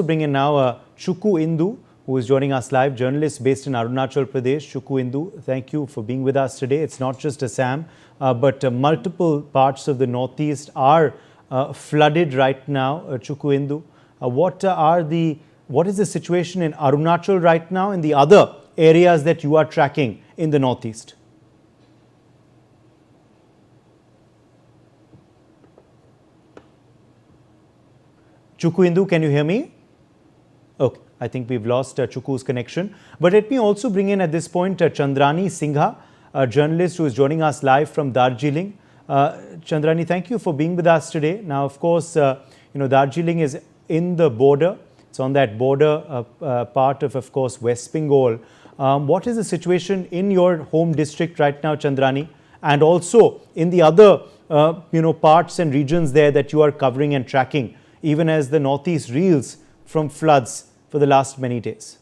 Bring in now Chukku Indu, who is joining us live, journalist based in Arunachal Pradesh. Chukku Indu, thank you for being with us today. It's not just Assam, but multiple parts of the northeast are flooded right now. Chukku Indu, what is the situation in Arunachal right now and the other areas that you are tracking in the northeast? Chukku Indu, can you hear me? Okay, I think we've lost Chukku's connection. But let me also bring in at this point Chandrani Singha, a journalist who is joining us live from Darjeeling. Chandrani, thank you for being with us today. Now, of course, Darjeeling is in the border. It's on that border part of course, West Bengal. What is the situation in your home district right now, Chandrani? And also in the other, parts and regions there that you are covering and tracking, even as the northeast reels from floods for the last many days?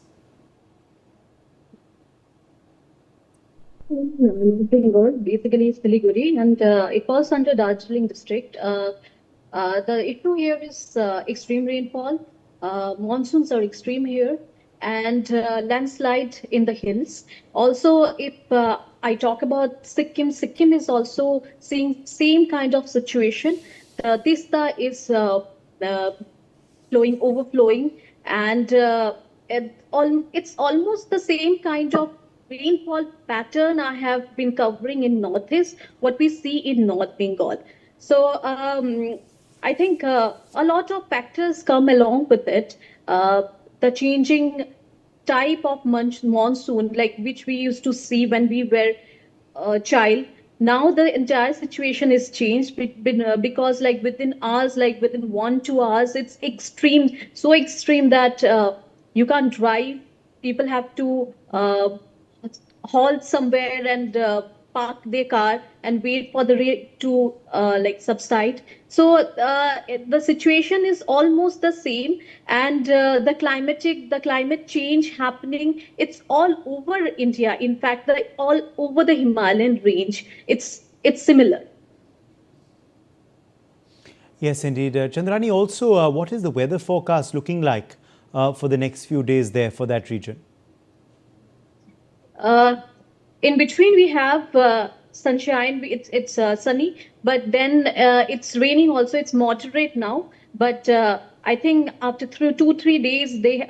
Basically, it's Siliguri, and it falls under Darjeeling district. The issue here is extreme rainfall. Monsoons are extreme here, and landslide in the hills. Also, if I talk about Sikkim, Sikkim is also seeing same kind of situation. Tista is overflowing, and it's almost the same kind of rainfall pattern I have been covering in Northeast, what we see in North Bengal. So I think a lot of factors come along with it. The changing type of monsoon, like which we used to see when we were a child. Now the entire situation is changed because like within hours, like within 1-2 hours, it's extreme, so extreme that you can't drive. People have to halt somewhere and park their car and wait for the rain to subside. So the situation is almost the same, and the climate change happening, it's all over India. In fact, all over the Himalayan range, it's similar. Yes, indeed. Chandrani, also, what is the weather forecast looking like for the next few days there for that region? In between, we have sunshine. It's sunny, but then it's raining also. It's moderate now, but I think after 2-3 days, they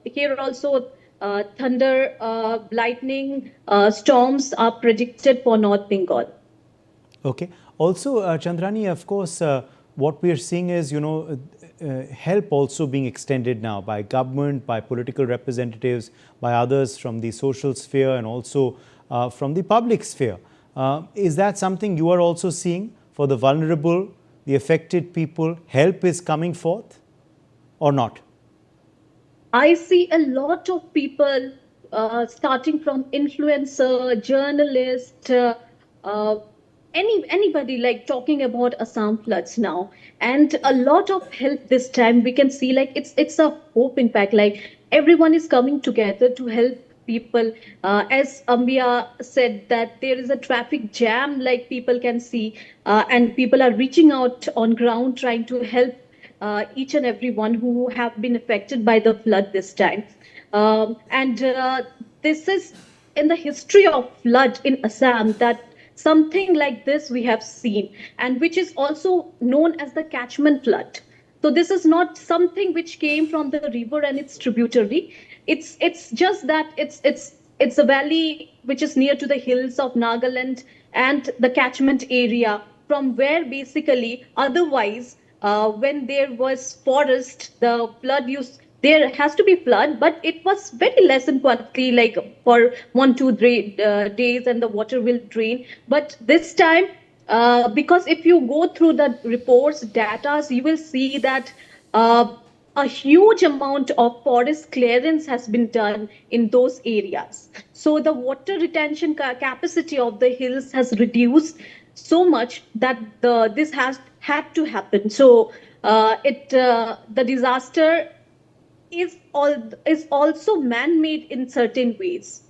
here also thunder, lightning, storms are predicted for North Bengal. Okay. Also, Chandrani, of course, what we are seeing is, help also being extended now by government, by political representatives, by others from the social sphere and also from the public sphere. Is that something you are also seeing for the vulnerable, the affected people? Help is coming forth or not? I see a lot of people starting from influencer, journalist, anybody like talking about Assam floods now, and a lot of help this time. We can see like it's a hope. In fact, like everyone is coming together to help people. As Ambia said, that there is a traffic jam, like people can see, and people are reaching out on ground trying to help each and every one who have been affected by the flood this time. And this is in the history of flood in Assam that something like this we have seen, and which is also known as the catchment flood. So this is not something which came from the river and its tributary. It's just that it's a valley which is near to the hills of Nagaland and the catchment area, from where basically otherwise when there was forest, the flood used. There has to be flood, but it was very less in quantity, like for 1-2 days, and the water will drain. But this time, because if you go through the reports, data, you will see that a huge amount of forest clearance has been done in those areas. So the water retention capacity of the hills has reduced so much that this has had to happen. So the disaster is also man-made in certain ways.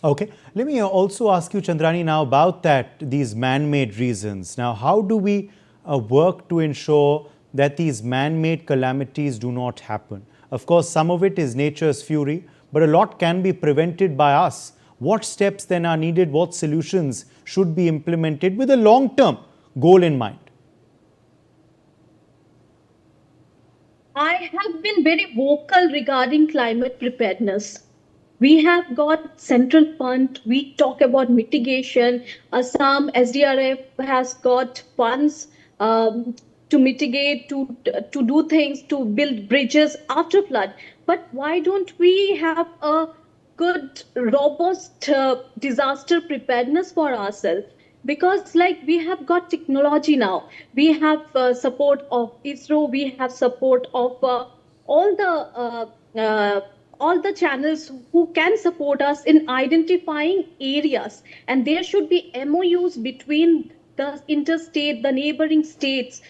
Okay. Let me also ask you, Chandrani, now about these man-made reasons. Now, how do we work to ensure that these man-made calamities do not happen? Of course, some of it is nature's fury, but a lot can be prevented by us. What steps then are needed? What solutions should be implemented with a long-term goal in mind? I have been very vocal regarding climate preparedness. We have got central fund. We talk about mitigation. Assam SDRF has got funds to mitigate, to do things, to build bridges after flood. But why don't we have a good, robust disaster preparedness for ourselves? Because like we have got technology now, we have support of ISRO, we have support of all the uh, uh, all the channels who can support us in identifying areas, and there should be MOUs between the interstate, the neighboring states,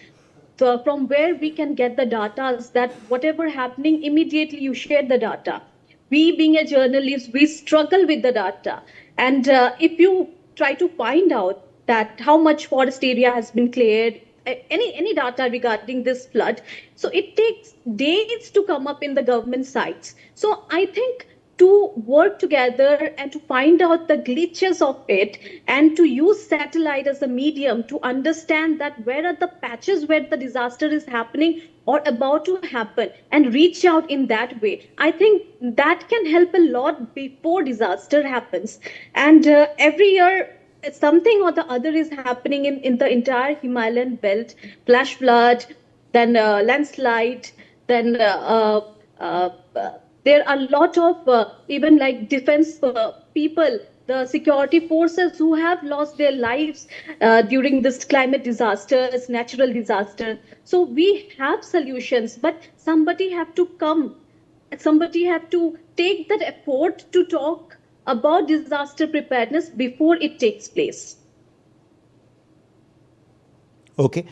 so from where we can get the data, that whatever happening, immediately you share the data. We being a journalist, we struggle with the data, and if you try to find out that how much forest area has been cleared, any data regarding this flood, so it takes days to come up in the government sites. So I think to work together and to find out the glitches of it, and to use satellite as a medium to understand that where are the patches where the disaster is happening or about to happen, and reach out in that way. I think that can help a lot before disaster happens. And every year something or the other is happening in the entire Himalayan belt: flash flood, then landslide, then there are a lot of even like defense people, the security forces who have lost their lives during this climate disasters, natural disaster. So we have solutions, but somebody have to come, somebody have to take that effort to talk about disaster preparedness before it takes place. Okay.